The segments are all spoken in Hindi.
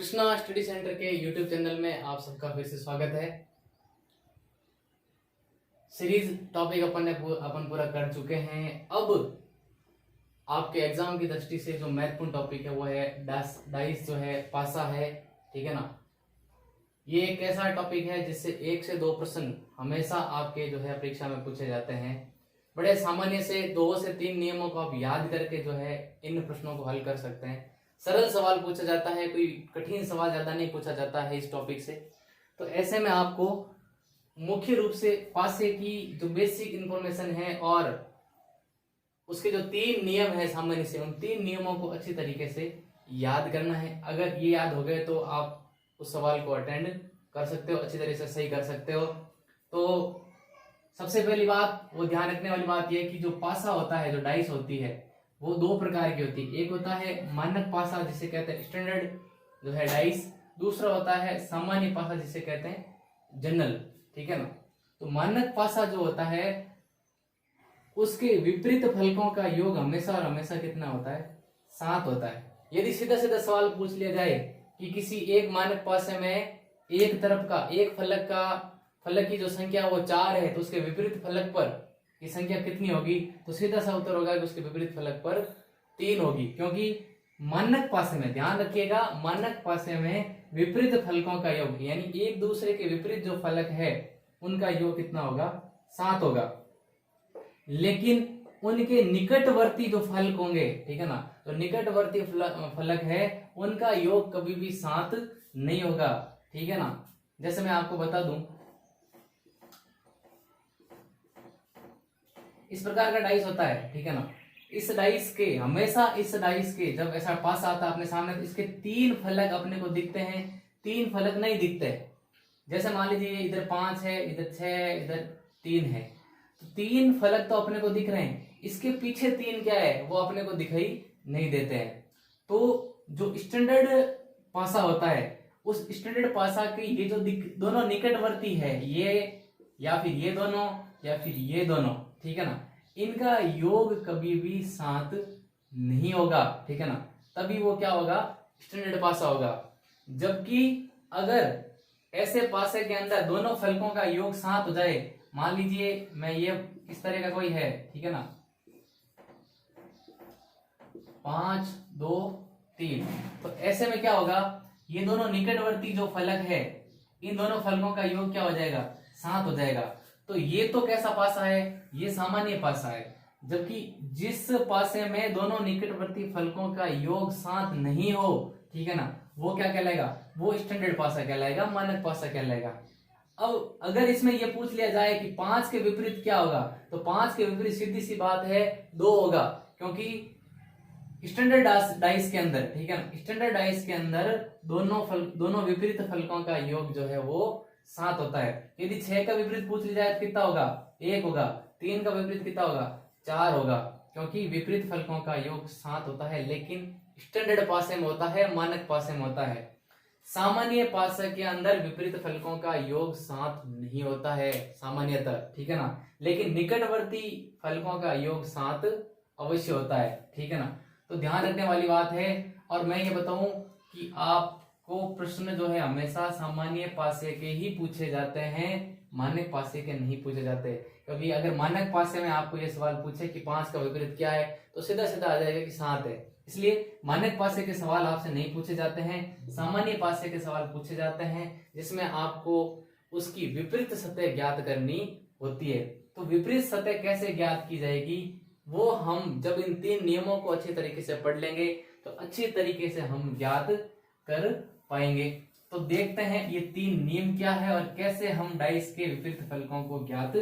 कृष्णा स्टडी सेंटर के यूट्यूब चैनल में आप सबका फिर से स्वागत है। सीरीज टॉपिक अपन पूरा कर चुके हैं। अब आपके एग्जाम की दृष्टि से जो महत्वपूर्ण टॉपिक है वो है डाइस जो है पासा है, ठीक है ना। ये एक ऐसा टॉपिक है जिससे 1 से 2 प्रश्न हमेशा आपके जो है परीक्षा में पूछे जाते हैं। बड़े सामान्य से 2 से 3 नियमों को आप याद करके जो है इन प्रश्नों को हल कर सकते हैं। सरल सवाल पूछा जाता है, कोई कठिन सवाल ज्यादा नहीं पूछा जाता है इस टॉपिक से। तो ऐसे में आपको मुख्य रूप से पासे की जो बेसिक इंफॉर्मेशन है और उसके जो 3 नियम है सामान्य से, उन 3 नियमों को अच्छी तरीके से याद करना है। अगर ये याद हो गए तो आप उस सवाल को अटेंड कर सकते हो, अच्छी तरीके से सही कर सकते हो। तो सबसे पहली बात वो ध्यान रखने वाली बात यह है कि जो पासा होता है, जो डाइस होती है, वो 2 प्रकार की होती है। एक होता है मानक पासा जिसे कहते हैं स्टैंडर्ड जो है डाइस, दूसरा होता है सामान्य पासा जिसे कहते हैं जनरल, ठीक है ना। तो मानक पासा जो होता है उसके विपरीत फलकों का योग हमेशा और हमेशा कितना होता है? 7 होता है। यदि सीधा सीधा सवाल पूछ लिया जाए कि किसी एक मानक पासे में एक तरफ का एक फलक की जो संख्या वो 4 है तो उसके विपरीत फलक पर ये संख्या कितनी होगी? तो सीधा सा उत्तर होगा कि उसके विपरीत फलक पर 3 होगी, क्योंकि मानक पासे में, ध्यान रखिएगा, मानक पासे में विपरीत फलकों का योग यानी एक दूसरे के विपरीत जो फलक है उनका योग कितना होगा? 7 होगा। लेकिन उनके निकटवर्ती जो फलक होंगे, ठीक है ना, तो निकटवर्ती फलक है उनका योग कभी भी 7 नहीं होगा, ठीक है ना। जैसे मैं आपको बता दूं, इस प्रकार का डाइस होता है, ठीक है ना। इस डाइस के जब ऐसा पास आता है अपने सामने तो इसके 3 फलक अपने को दिखते हैं, 3 फलक नहीं दिखते। जैसे मान लीजिए इधर 5 है, इधर 6 है, इधर 3 है, तो 3 फलक तो अपने को दिख रहे हैं, इसके पीछे 3 क्या है वो अपने को दिखाई नहीं देते हैं। तो जो स्टैंडर्ड पासा होता है उस स्टैंडर्ड पासा की ये जो दोनों निकटवर्ती है, ये या फिर ये दोनों या फिर ये दोनों, ठीक है ना, इनका योग कभी भी 7 नहीं होगा, ठीक है ना। तभी वो क्या होगा? स्टैंडर्ड पासा होगा। जबकि अगर ऐसे पासे के अंदर दोनों फलकों का योग 7 हो जाए, मान लीजिए मैं ये इस तरह का कोई है, ठीक है ना, 5 2 3, तो ऐसे में क्या होगा? ये दोनों निकटवर्ती जो फलक है इन दोनों फलकों का योग क्या हो जाएगा? 7 हो जाएगा। तो ये तो कैसा पासा है? ये सामान्य पासा है। जबकि जिस पासे में दोनों निकटवर्ती फलकों का योग 7 नहीं हो, ठीक है ना, वो क्या कहलाएगा? वो स्टैंडर्ड पासा कहलाएगा, मानक पासा कहलाएगा। अब अगर इसमें ये पूछ लिया जाए कि 5 के विपरीत क्या होगा, तो 5 के विपरीत सीधी सी बात है 2 होगा, क्योंकि स्टैंडर्ड डाइस के अंदर, ठीक है ना, स्टैंडर्ड डाइस के अंदर दोनों विपरीत फलकों का योग जो है वो 7 होता है। यदि 6 का विपरीत पूछ लिया जाए तो कितना होगा? 1 होगा। 3 का विपरीत कितना होगा? 4 होगा, क्योंकि विपरीत फलकों का योग 7 होता है। लेकिन स्टैंडर्ड पासे में होता है, मानक पासे में होता है। सामान्य पासे के अंदर विपरीत फलकों का योग 7 नहीं होता है सामान्यतः, ठीक है ना। लेकिन निकटवर्ती फलकों का योग 7 अवश्य होता है, ठीक है ना। तो ध्यान रखने वाली बात है। और मैं ये बताऊं कि आपको प्रश्न जो है हमेशा सामान्य पासे के ही पूछे जाते हैं, मानक पासे के नहीं पूछे जाते। क्योंकि अगर मानक पासे में आपको ये सवाल पूछे कि 5 का विपरीत क्या है, तो सीधा सीधा आ जाएगा कि 7 है। इसलिए मानक पासे के सवाल आपसे नहीं पूछे जाते हैं, सामान्य पासे के सवाल पूछे जाते हैं, जिसमें आपको उसकी विपरीत सतह ज्ञात करनी होती है। तो विपरीत सतह कैसे ज्ञात की जाएगी वो हम जब इन 3 नियमों को अच्छी तरीके से पढ़ लेंगे तो अच्छी तरीके से हम ज्ञात कर पाएंगे। तो देखते हैं ये 3 नियम क्या है और कैसे हम डाइस के विपरीत फलकों को ज्ञात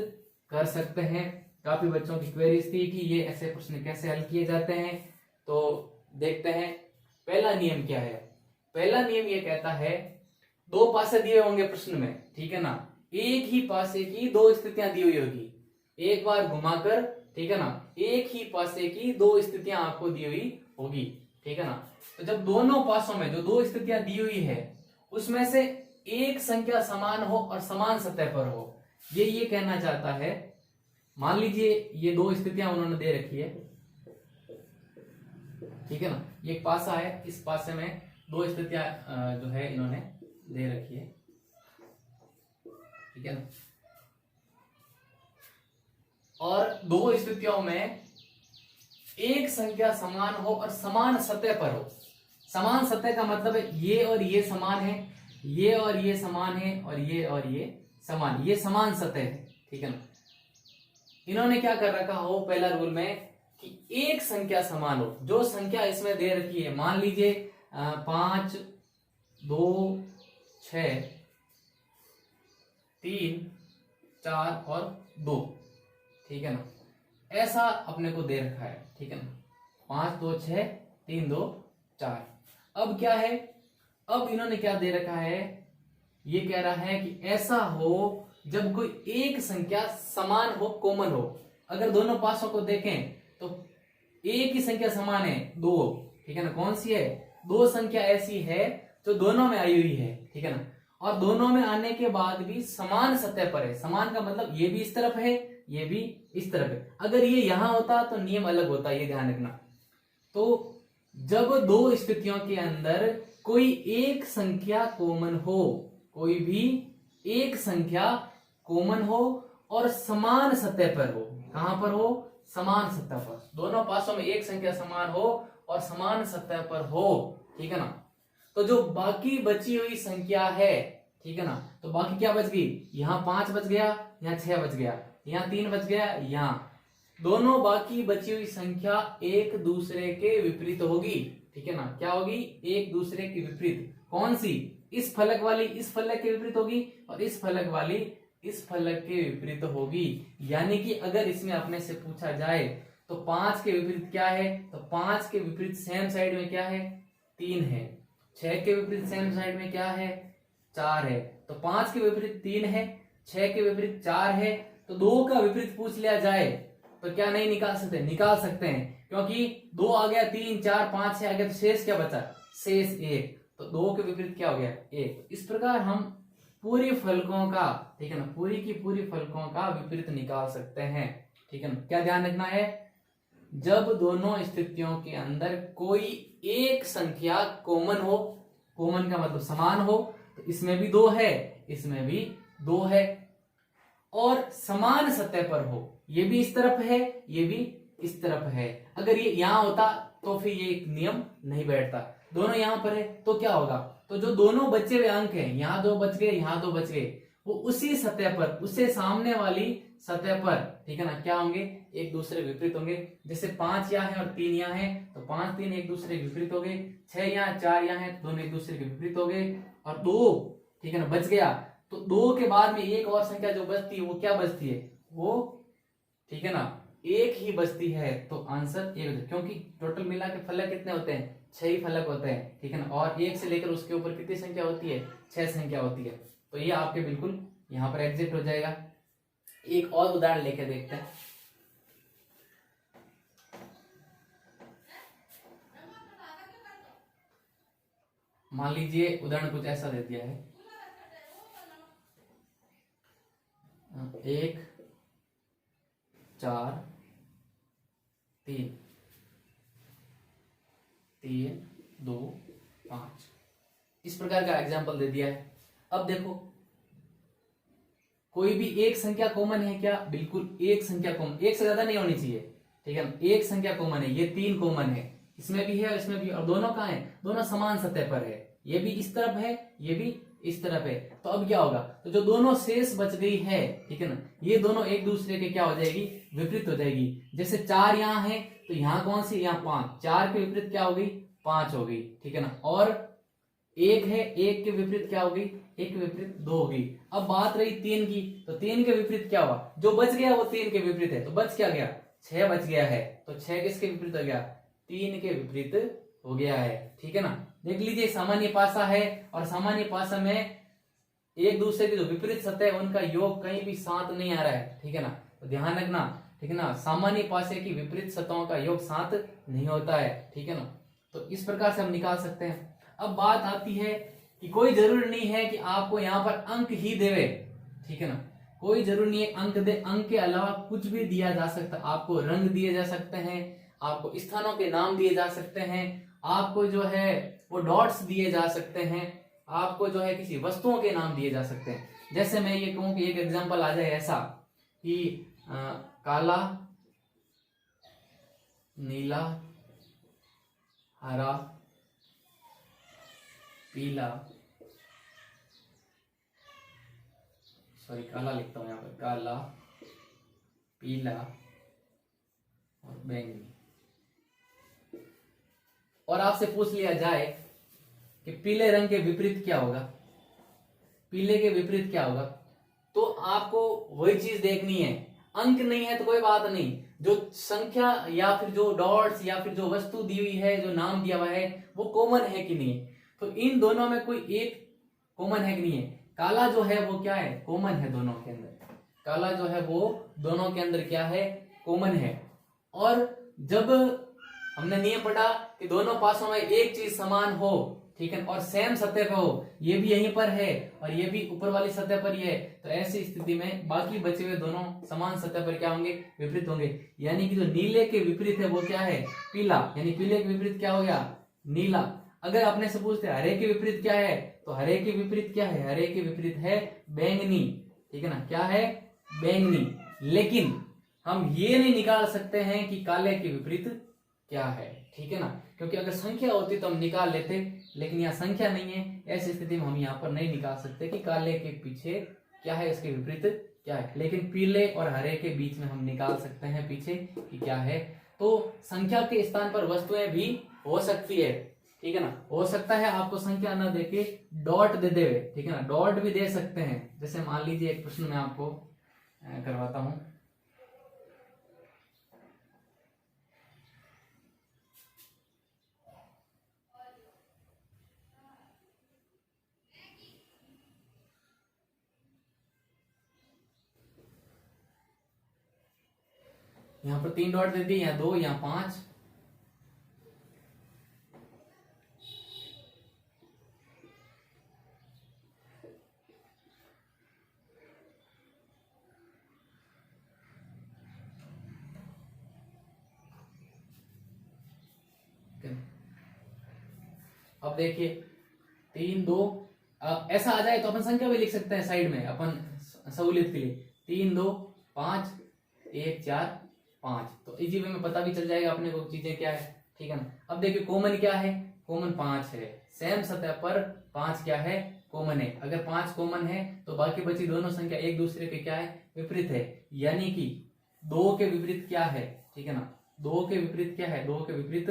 कर सकते हैं। काफी बच्चों की क्वेरीज थी कि ये ऐसे प्रश्न कैसे हल किए जाते हैं, तो देखते हैं पहला नियम क्या है। पहला नियम ये कहता है, 2 पासे दिए होंगे प्रश्न में, ठीक है ना, एक ही पासे की 2 स्थितियां दी हुई होगी, एक बार घुमाकर, ठीक है ना, एक ही पासे की 2 स्थितियां आपको दी हुई होगी, ठीक है ना। तो जब दोनों पासों में जो 2 स्थितियां दी हुई है उसमें से एक संख्या समान हो और समान सतह पर हो, ये कहना चाहता है। मान लीजिए ये 2 स्थितियां उन्होंने दे रखी है, ठीक है ना, ये एक पासा है, इस पासे में दो स्थितियां जो है इन्होंने दे रखी है, ठीक है ना। और दो स्थितियों में एक संख्या समान हो और समान सतह पर हो। समान सतह का मतलब है ये और ये समान है, ये और ये समान है, और ये समान, ये समान सतह है, ठीक है ना। इन्होंने क्या कर रखा हो पहला रूल में कि एक संख्या समान हो। जो संख्या इसमें दे रखी है, मान लीजिए 5 2 6 3 4 और 2, ठीक है ना, ऐसा अपने को दे रखा है, ठीक है ना। 5 2 6 3 2 4। अब क्या है, अब इन्होंने क्या दे रखा है, ये कह रहा है कि ऐसा हो जब कोई एक संख्या समान हो, कॉमन हो। अगर दोनों पासों को देखें तो एक ही संख्या समान है, 2, ठीक है ना। कौन सी है, दो संख्या ऐसी है जो दोनों में आई हुई है, ठीक है ना, और दोनों में आने के बाद भी समान सतह पर है। समान का मतलब ये भी इस तरफ है, ये भी इस तरफ है। अगर ये यहां होता तो नियम अलग होता, ये ध्यान रखना। तो जब दो स्थितियों के अंदर कोई एक संख्या कॉमन हो, कोई भी एक संख्या कॉमन हो और समान सतह पर हो, कहां पर हो, समान सतह पर, दोनों पासों में एक संख्या समान हो और समान सतह पर हो, ठीक है ना। तो जो बाकी बची हुई संख्या है, ठीक है ना, तो बाकी क्या बच गई, यहाँ 5 बच गया, यहाँ 6 बच गया, यहाँ 3 बच गया, यहाँ दोनों बाकी बची हुई संख्या एक दूसरे के विपरीत होगी, ठीक है ना। क्या होगी, एक दूसरे के विपरीत। कौन सी, इस फलक वाली इस फलक के विपरीत होगी और इस फलक वाली इस फलक के विपरीत होगी। यानी कि अगर इसमें अपने से पूछा जाए तो 5 के विपरीत क्या है, तो 5 के विपरीत सेम साइड में क्या है, 3 है। 6 के विपरीत सेम साइड में क्या है, 4 है। तो 5 के विपरीत 3 है, 6 के विपरीत 4 है। तो 2 का विपरीत पूछ लिया जाए तो क्या नहीं निकाल सकते, निकाल सकते हैं, क्योंकि 2 आ गया, 3 4 5 6 आ गया, तो शेष क्या बचा, शेष 1। तो 2 के विपरीत क्या हो गया, 1। इस प्रकार हम पूरी फलकों का, ठीक है ना, पूरी की पूरी फलकों का विपरीत निकाल सकते हैं, ठीक है ना। क्या ध्यान रखना है, जब दोनों स्थितियों के अंदर कोई एक संख्या कॉमन हो, कॉमन का मतलब समान हो, तो इसमें भी 2 है, इसमें भी 2 है, और समान सतह पर हो, ये भी इस तरफ है, ये भी इस तरफ है। अगर ये यहां होता तो फिर ये नियम नहीं बैठता। दोनों यहां पर है तो क्या होगा, तो जो दोनों बचे हुए अंक हैं, यहाँ 2 बच गए, यहाँ 2 बच गए, वो उसी सतह पर, उससे सामने वाली सतह पर, ठीक है ना, क्या होंगे, एक दूसरे विपरीत होंगे। जैसे 5 यहाँ है और 3 यहाँ है, तो 5 3 एक दूसरे के विपरीत हो गए। 6 यहाँ 4 यहाँ है, दोनों एक दूसरे के विपरीत हो गए। और 2, ठीक है ना, बच गया। तो 2 के बाद में एक और संख्या जो बचती है वो क्या बचती है, वो, ठीक है ना, एक ही बचती है। तो आंसर 1, क्योंकि टोटल मिला के फलक कितने होते हैं, 6 ही फलक होते हैं, ठीक है ना। और 1 से लेकर उसके ऊपर कितनी संख्या होती है, 6 संख्या होती है। तो ये आपके बिल्कुल यहाँ पर एग्जिट हो जाएगा। एक और उदाहरण लेके देखते हैं। मान लीजिए उदाहरण कुछ ऐसा दे दिया है, 1 4 3 3 2 5, इस प्रकार का एग्जाम्पल दे दिया है। अब देखो, कोई भी एक संख्या कॉमन है क्या, बिल्कुल एक संख्या कॉमन, एक से ज्यादा नहीं होनी चाहिए, ठीक है ना। एक संख्या कॉमन है, ये 3 कॉमन है, इसमें भी है, इसमें भी, और दोनों कहाँ है, दोनों समान सतह पर है। ये भी इस तरफ है, ये भी इस तरफ है। तो अब क्या होगा, तो जो दोनों शेष बच गई है, ठीक है ना, ये दोनों एक दूसरे के क्या हो जाएगी, विपरीत हो जाएगी। जैसे 4 यहाँ है, तो यहाँ कौन सी, यहाँ 5, 4 के विपरीत क्या हो गई, 5 हो गई, ठीक है ना। और 1 है, 1 के विपरीत क्या हो गई, 1 के विपरीत 2 हो गई। अब बात रही 3 की, तो 3 के विपरीत क्या हुआ, जो बच गया वो 3 के विपरीत है, तो बच क्या गया, 6 बच गया है। तो 6 किसके विपरीत हो गया, 3 के विपरीत हो गया है, ठीक है ना। देख लीजिए, सामान्य पासा है, और सामान्य पासा में एक दूसरे के जो विपरीत सतह है उनका योग कहीं भी साथ नहीं आ रहा है, ठीक है ना। तो ध्यान रखना, ठीक है ना, सामान्य पासे की विपरीत सतहों का योग साथ नहीं होता है, ठीक है ना। तो इस प्रकार से हम निकाल सकते हैं। अब बात आती है कि कोई जरूरी नहीं है कि आपको यहाँ पर अंक ही देवे, ठीक है ना, कोई जरूरी नहीं है अंक दे, अंक के अलावा कुछ भी दिया जा सकता है। आपको रंग दिए जा सकते हैं, आपको स्थानों के नाम दिए जा सकते हैं, आपको जो है वो डॉट्स दिए जा सकते हैं, आपको जो है किसी वस्तुओं के नाम दिए जा सकते हैं। जैसे मैं ये कहूं कि एक एग्जांपल आ जाए ऐसा कि काला, नीला, हरा, पीला, सॉरी काला लिखता हूं यहाँ पर, काला, पीला और बैंगनी। और आपसे पूछ लिया जाए कि पीले रंग के विपरीत क्या होगा, पीले के विपरीत क्या होगा, तो आपको वही चीज देखनी है। अंक नहीं है तो कोई बात नहीं, जो संख्या या फिर जो डॉट्स या फिर जो वस्तु दी हुई है, जो नाम दिया हुआ है, वो कॉमन है कि नहीं है। तो इन दोनों में कोई एक कॉमन है कि नहीं है। काला जो है वो क्या है, कॉमन है दोनों के अंदर, काला जो है वो दोनों के अंदर क्या है, कॉमन है। और जब हमने नियम पढ़ा कि दोनों पासों में एक चीज समान हो, ठीक है, और सेम सतह पे हो, ये भी यहीं पर है और ये भी ऊपर वाली सतह पर ही है, तो ऐसी स्थिति में बाकी बचे हुए दोनों समान सतह पर क्या होंगे, विपरीत होंगे। यानी कि जो नीले के विपरीत है वो क्या है, पीला, यानी पीले के विपरीत क्या हो गया, नीला। अगर अपने से पूछते हरे के विपरीत क्या है, तो हरे के विपरीत क्या है, हरे के विपरीत है बैंगनी, ठीक है ना, क्या है, बैंगनी। लेकिन हम ये नहीं निकाल सकते हैं कि काले के विपरीत क्या है, ठीक है ना, क्योंकि अगर संख्या होती तो हम निकाल लेते, लेकिन यहाँ संख्या नहीं है, ऐसी स्थिति में हम यहाँ पर नहीं निकाल सकते कि काले के पीछे क्या है, इसके विपरीत क्या है। लेकिन पीले और हरे के बीच में हम निकाल सकते हैं पीछे कि क्या है। तो संख्या के स्थान पर वस्तुएं भी हो सकती है, ठीक है ना, हो सकता है आपको संख्या ना देके डॉट दे दे, ठीक है ना, डॉट भी दे सकते हैं। जैसे मान लीजिए एक प्रश्न मैं आपको करवाता हूं, यहाँ पर 3 डॉट दे दिए, यहाँ 2, यहाँ 5, अब देखिए 3 2, ऐसा आ जाए तो अपन संख्या भी लिख सकते हैं साइड में अपन सहूलियत के लिए, 3 2 5 1 4 5, तो इजी वे में पता भी चल जाएगा अपने को चीजें क्या है, ठीक है ना। अब देखिए कॉमन क्या है, कॉमन 5 है, सेम सतह पर 5 क्या है, कॉमन है। अगर 5 कॉमन है तो बाकी बची दोनों संख्या एक दूसरे के क्या है, विपरीत है। यानी कि 2 के विपरीत क्या है, ठीक है ना, 2 के विपरीत क्या है, 2 के विपरीत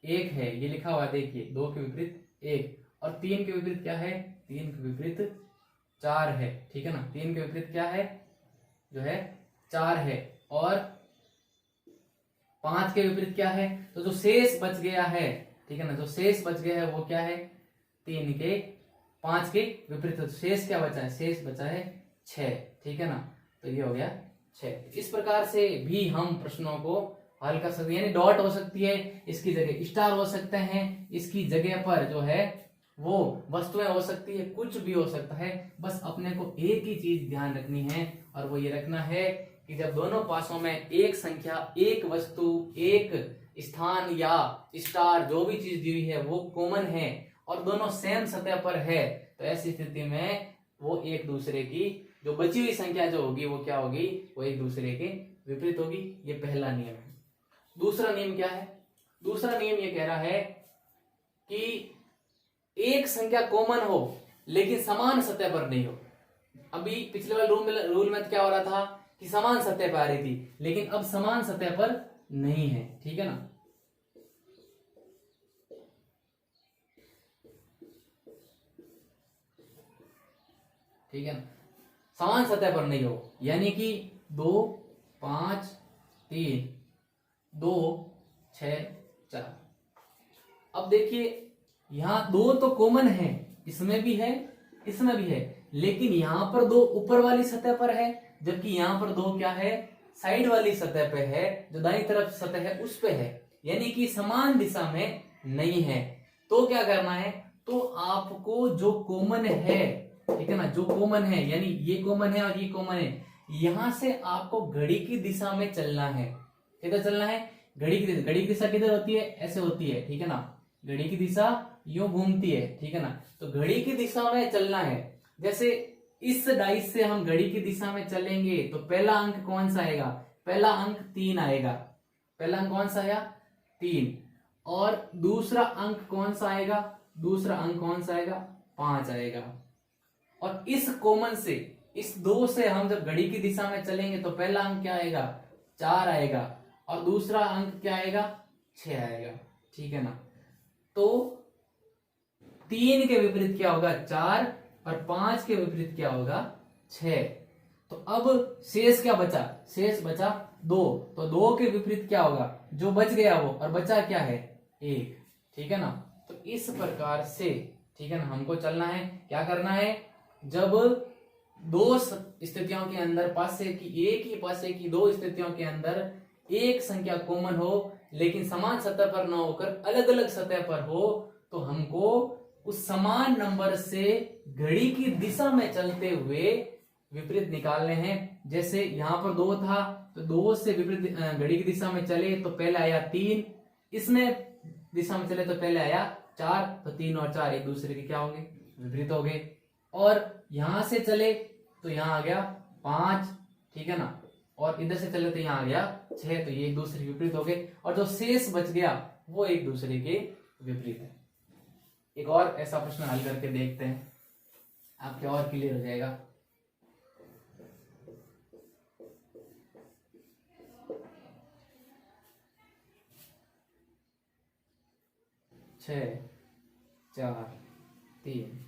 1 है, ये लिखा हुआ देखिए, 2 के विपरीत 1। और 3 के विपरीत क्या है, 3 के विपरीत 4 है, ठीक है ना, 3 के विपरीत क्या है, जो है 4 है। और 5 के विपरीत क्या है, तो जो शेष बच गया है, ठीक है ना, जो शेष बच गया है वो क्या है, 3 के 5 के विपरीत, तो शेष क्या बचा है, शेष बचा है 6, ठीक है ना, तो ये हो गया 6। इस प्रकार से भी हम प्रश्नों को हल कर सकते हैं, यानी डॉट हो सकती है, इसकी जगह स्टार हो सकते हैं, इसकी जगह पर जो है वो वस्तुएं हो सकती है, कुछ भी हो सकता है। बस अपने को एक ही चीज ध्यान रखनी है, और वो ये रखना है कि जब दोनों पासों में एक संख्या, एक वस्तु, एक स्थान या स्टार, जो भी चीज दी हुई है वो कॉमन है और दोनों सेम सतह पर है, तो ऐसी स्थिति में वो एक दूसरे की जो बची हुई संख्या जो होगी वो क्या होगी, वो एक दूसरे के विपरीत होगी। ये पहला नियम है। दूसरा नियम क्या है, दूसरा नियम ये कह रहा है कि एक संख्या कॉमन हो लेकिन समान सतह पर नहीं हो। अभी पिछले वाले रूल में तो क्या हो रहा था कि समान सतह पर आ रही थी, लेकिन अब समान सतह पर नहीं है, ठीक है ना। ठीक है ना, समान सतह पर नहीं हो, यानी कि 2 5 3 2 6 4। अब देखिए यहां 2 तो कॉमन है, इसमें भी है, इसमें भी है, लेकिन यहां पर 2 ऊपर वाली सतह पर है, जबकि यहां पर 2 क्या है, साइड वाली सतह पे है, जो दाईं तरफ सतह है उस पे है, यानी कि समान दिशा में नहीं है। तो क्या करना है, तो आपको जो कॉमन है, ठीक है ना, जो कॉमन है, यानी ये कॉमन है और ये कॉमन है, यहां से आपको घड़ी की दिशा में चलना है। किधर चलना है, घड़ी की दिशा किधर होती है, ऐसे होती है, ठीक है ना, घड़ी की दिशा यूं घूमती है, ठीक है ना। तो घड़ी की दिशा में चलना है। जैसे इस डाइस से हम घड़ी की दिशा में चलेंगे तो पहला अंक कौन सा आएगा? पहला अंक 3 आएगा। पहला अंक कौन सा आया? 3। और दूसरा अंक कौन सा आएगा? दूसरा अंक कौन सा आएगा? 5 आएगा। और इस कॉमन से, इस 2 से हम जब घड़ी की दिशा में चलेंगे तो पहला अंक क्या आएगा? 4 आएगा। और दूसरा अंक क्या आएगा? 6 आएगा, ठीक है ना। तो 3 के विपरीत क्या होगा? 4, और 5 के विपरीत क्या होगा? 6। तो अब शेष क्या बचा? शेष बचा 2। तो 2 के विपरीत क्या होगा? जो बच गया वो, और बचा क्या है? 1, ठीक है ना। तो इस प्रकार से, ठीक है ना, हमको चलना है। क्या करना है? जब 2 स्थितियों के अंदर पासे की, एक ही पासे की 2 स्थितियों के अंदर एक संख्या कॉमन हो लेकिन समान सतह पर ना होकर अलग अलग सतह पर हो, तो हमको उस समान नंबर से घड़ी की दिशा में चलते हुए विपरीत निकालने हैं। जैसे यहां पर 2 था, तो 2 से विपरीत घड़ी की दिशा में चले तो पहले आया 3, इसमें दिशा में चले तो पहले आया 4। तो 3 और 4 एक दूसरे के क्या होंगे? विपरीत हो गए। और यहां से चले तो यहां आ गया 5, ठीक है ना। और इधर से चले तो यहां आ गया 6। तो ये एक दूसरे के विपरीत हो गए। और जो शेष बच गया वो एक दूसरे के विपरीत है। एक और ऐसा प्रश्न हल करके देखते हैं, आपके और क्लियर हो जाएगा। छः, 4, 3,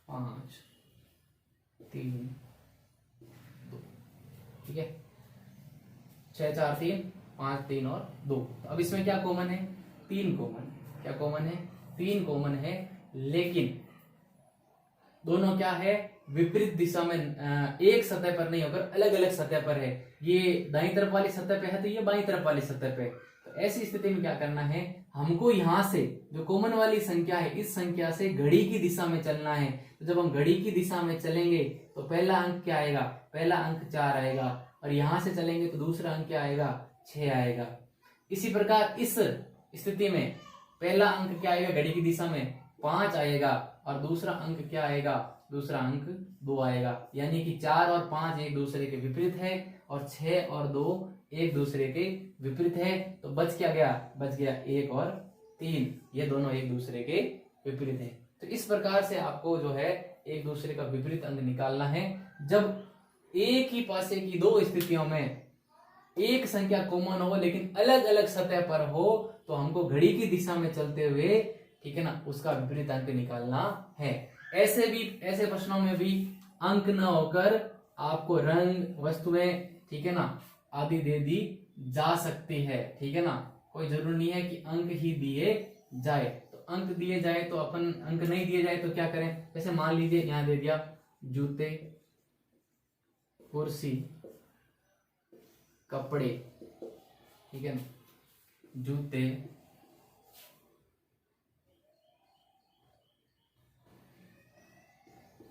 5, 3, 2, ठीक है। 6, 4, 3, 5, 3 और 2। तो अब इसमें क्या कॉमन है? 3 कॉमन। क्या कॉमन है? 3 कॉमन है। लेकिन दोनों क्या है? विपरीत दिशा में, एक सतह पर नहीं होकर अलग अलग सतह पर है। ये दाईं तरफ वाली सतह पे है तो ये बाईं तरफ वाली सतह पे। तो ऐसी स्थिति में क्या करना है? हमको यहां से जो कॉमन वाली संख्या है, इस संख्या से घड़ी की दिशा में चलना है। तो जब हम घड़ी की दिशा में चलेंगे तो पहला अंक क्या आएगा? पहला अंक 4 आएगा। और यहां से चलेंगे तो दूसरा अंक क्या आएगा? 6 आएगा। इसी प्रकार इस स्थिति में पहला अंक क्या आएगा? घड़ी की दिशा में 5 आएगा। और दूसरा अंक क्या आएगा? दूसरा अंक 2 आएगा। यानी कि 4 और 5 एक दूसरे के विपरीत है, और 6 और 2 एक दूसरे के विपरीत है। तो बच क्या गया? बच गया 1 और 3, ये दोनों एक दूसरे के विपरीत है। तो इस प्रकार से आपको जो है एक दूसरे का विपरीत अंक निकालना है। जब एक ही पासे की 2 स्थितियों में एक संख्या कॉमन हो लेकिन अलग अलग सतह पर हो, तो हमको घड़ी की दिशा में चलते हुए, ठीक है ना, उसका विपरीत अंक निकालना है। ऐसे प्रश्नों में भी अंक न होकर आपको रंग, वस्तुएं, ठीक है ना, आदि दे दी जा सकती है, ठीक है ना। कोई जरूरी नहीं है कि अंक ही दिए जाए। तो अंक दिए जाए तो अपन, अंक नहीं दिए जाए तो क्या करें? जैसे मान लीजिए यहां दे दिया जूते, कुर्सी, कपड़े, ठीक है ना, जूते,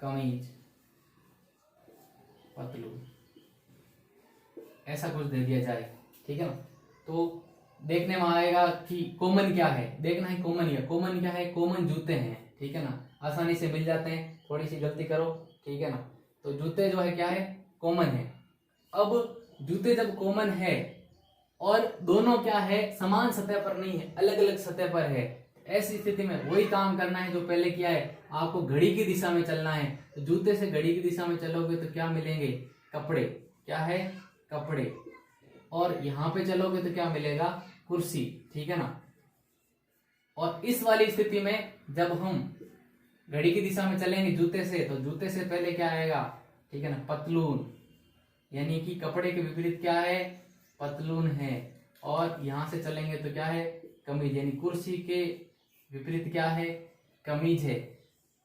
कमीज, पतलून, ऐसा कुछ दे दिया जाए, ठीक है ना। तो देखने में आएगा कि कॉमन क्या है, देखना है कॉमन ही है। कॉमन क्या है? कॉमन जूते हैं, ठीक है ना, आसानी से मिल जाते हैं। थोड़ी सी गलती करो, ठीक है ना। तो जूते जो है क्या है? कॉमन है। अब जूते जब कॉमन है और दोनों क्या है? समान सतह पर नहीं है, अलग अलग सतह पर है, ऐसी स्थिति में वही काम करना है जो पहले किया है। आपको घड़ी की दिशा में चलना है। तो जूते से घड़ी की दिशा में चलोगे तो क्या मिलेंगे? कपड़े। क्या है? कपड़े। और यहां पे चलोगे तो क्या मिलेगा? कुर्सी, ठीक है ना। और इस वाली स्थिति में जब हम घड़ी की दिशा में चलेंगे जूते से, तो जूते से पहले क्या आएगा? ठीक है ना, पतलून। यानी कि कपड़े के विपरीत क्या है? पतलून है। और यहां से चलेंगे तो क्या है? कमीज। यानी कुर्सी के विपरीत क्या है? कमीज है।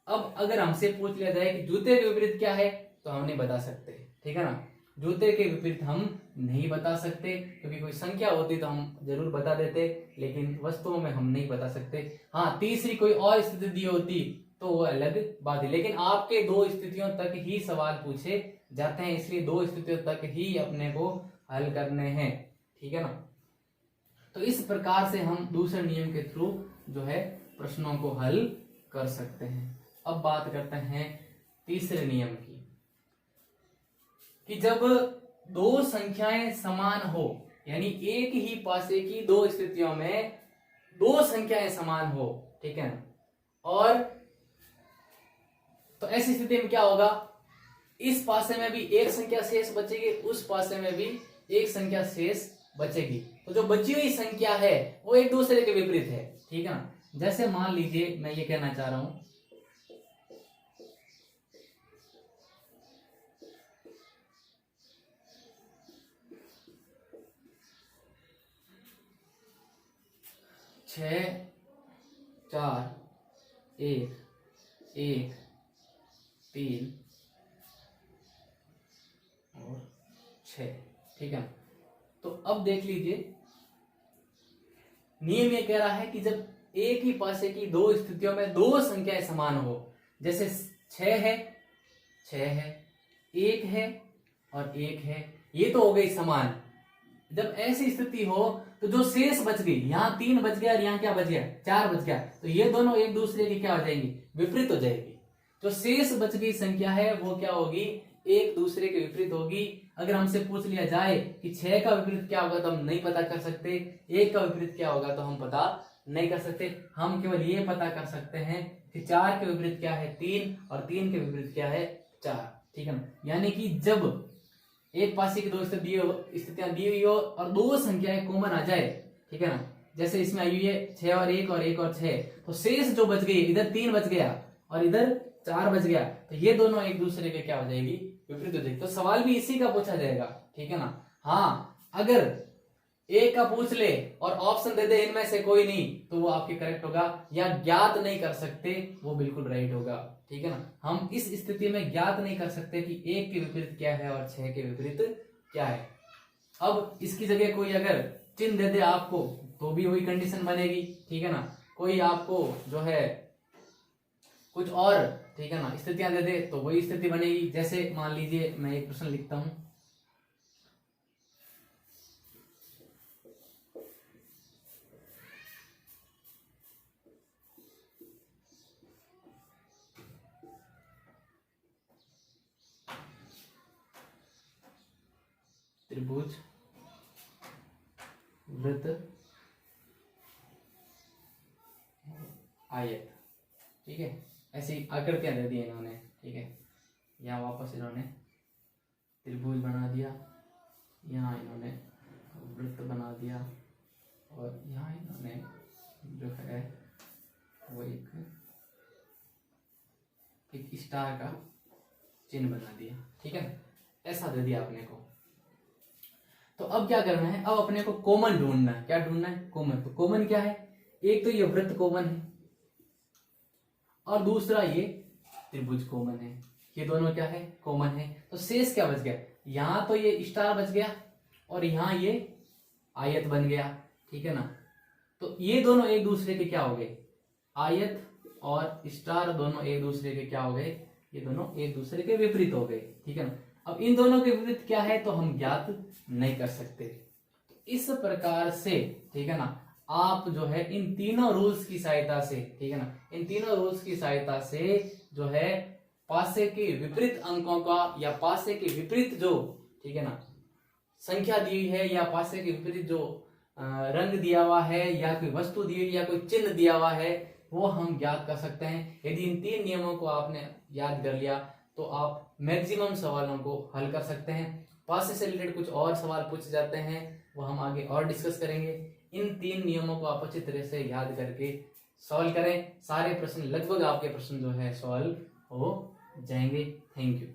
अब अगर हमसे पूछ लिया जाए कि जूते के विपरीत क्या है, तो हम नहीं बता सकते, ठीक है ना। जूते के विपरीत हम नहीं बता सकते, क्योंकि कोई संख्या होती तो हम जरूर बता देते, लेकिन वस्तुओं में हम नहीं बता सकते। हाँ, तीसरी कोई और स्थिति दी होती तो वो अलग बात है, लेकिन आपके 2 स्थितियों तक ही सवाल पूछे जाते हैं, इसलिए दो स्थितियों तक ही अपने को हल करने हैं, ठीक है ना। तो इस प्रकार से हम दूसरे नियम के थ्रू जो है प्रश्नों को हल कर सकते हैं। अब बात करते हैं तीसरे नियम की, कि जब दो संख्याएं समान हो, यानी एक ही पासे की दो स्थितियों में दो संख्याएं समान हो, ठीक है ना, और तो ऐसी स्थिति में क्या होगा, इस पासे में भी एक संख्या शेष बचेगी, उस पासे में भी एक संख्या शेष बचेगी। तो जो बची हुई संख्या है वो एक दूसरे के विपरीत है, ठीक है ना। जैसे मान लीजिए मैं ये कहना चाह रहा हूं, छः चार एक एक तीन और छः, ठीक है। तो अब देख लीजिए, नियम ये कह रहा है कि जब एक ही पासे की दो स्थितियों में दो संख्याएं समान हो, जैसे 6 है, 6 है, 1 है और 1 है, ये तो हो गई समान। जब ऐसी स्थिति हो तो जो शेष बच गई, यहाँ 3 बच गया और यहाँ क्या बच गया, 4 बच गया, तो ये दोनों एक दूसरे की क्या हो जाएंगी, विपरीत हो जाएगी। जो शेष बच गई संख्या है वो क्या होगी, एक दूसरे के विपरीत होगी। अगर हमसे पूछ लिया जाए कि 6 का विपरीत क्या होगा तो हम नहीं पता कर सकते, 1 का विपरीत क्या होगा तो हम पता नहीं कर सकते। हम केवल ये पता कर सकते हैं कि 4 के विपरीत क्या है, 3, और 3 के विपरीत क्या है, 4, ठीक है ना। यानी कि जब एक पासे की दो स्थितियां दी हुई हो और दो संख्याएं कॉमन आ जाए, ठीक है ना, जैसे इसमें आई हुई है 6 और 1 और 1 और 6, तो शेष जो बच गई, इधर 3 बच गया और इधर 4 बच गया, तो ये दोनों एक दूसरे के क्या हो जाएगी, विपरीत हो जाएगी। तो सवाल भी इसी का पूछा जाएगा, ठीक है ना। हाँ, अगर एक का पूछ ले और ऑप्शन दे दे इनमें से कोई नहीं, तो वो आपके करेक्ट होगा, या ज्ञात नहीं कर सकते, वो बिल्कुल राइट होगा, ठीक है ना। हम इस स्थिति में ज्ञात नहीं कर सकते कि 1 के विपरीत क्या है और 6 के विपरीत क्या है। अब इसकी जगह कोई अगर चिन्ह दे दे आपको तो भी वही कंडीशन बनेगी, ठीक है ना। कोई आपको जो है कुछ और, ठीक है ना, स्थितियां दे दे तो वही स्थिति बनेगी। जैसे मान लीजिए मैं एक प्रश्न लिखता हूं, त्रिभुज, वृत्त, आयत, ठीक है, ऐसी आकृतियां दे दी इन्होंने, ठीक है। यहाँ वापस इन्होंने त्रिभुज बना दिया, यहाँ इन्होंने वृत्त बना दिया, और यहाँ इन्होंने जो है वो एक स्टार का चिन्ह बना दिया, ठीक है ना। ऐसा दे दिया अपने को। तो अब क्या करना है, अब अपने को कॉमन ढूंढना है। क्या ढूंढना है, कॉमन। तो कॉमन क्या है, एक तो ये वृत्त कॉमन है और दूसरा ये त्रिभुज कॉमन है। ये दोनों क्या है, कॉमन है। तो शेष क्या बच गया, यहां तो ये स्टार बच गया और यहां ये आयत बन गया, ठीक है ना। तो ये दोनों एक दूसरे के क्या हो गए, आयत और स्टार दोनों एक दूसरे के क्या हो गए, ये दोनों एक दूसरे के विपरीत हो गए, ठीक है ना। अब इन दोनों के विपरीत क्या है तो हम ज्ञात नहीं कर सकते। इस प्रकार से, ठीक है ना, आप जो है इन तीनों रूल्स की सहायता से, ठीक है ना, इन तीनों रूल्स की सहायता से जो है पासे के विपरीत अंकों का, या पासे के विपरीत जो, ठीक है ना, संख्या दी हुई है, या पासे के विपरीत जो रंग दिया हुआ है, या कोई वस्तु दी हुई, या कोई चिन्ह दिया हुआ है, वो हम ज्ञात कर सकते हैं। यदि इन 3 नियमों को आपने याद कर लिया तो आप मैक्सिमम सवालों को हल कर सकते हैं। पासे से रिलेटेड कुछ और सवाल पूछे जाते हैं, वो हम आगे और डिस्कस करेंगे। इन 3 नियमों को आप अच्छी तरह से याद करके सॉल्व करें। सारे प्रश्न, लगभग आपके प्रश्न जो है सॉल्व हो जाएंगे। Thank you.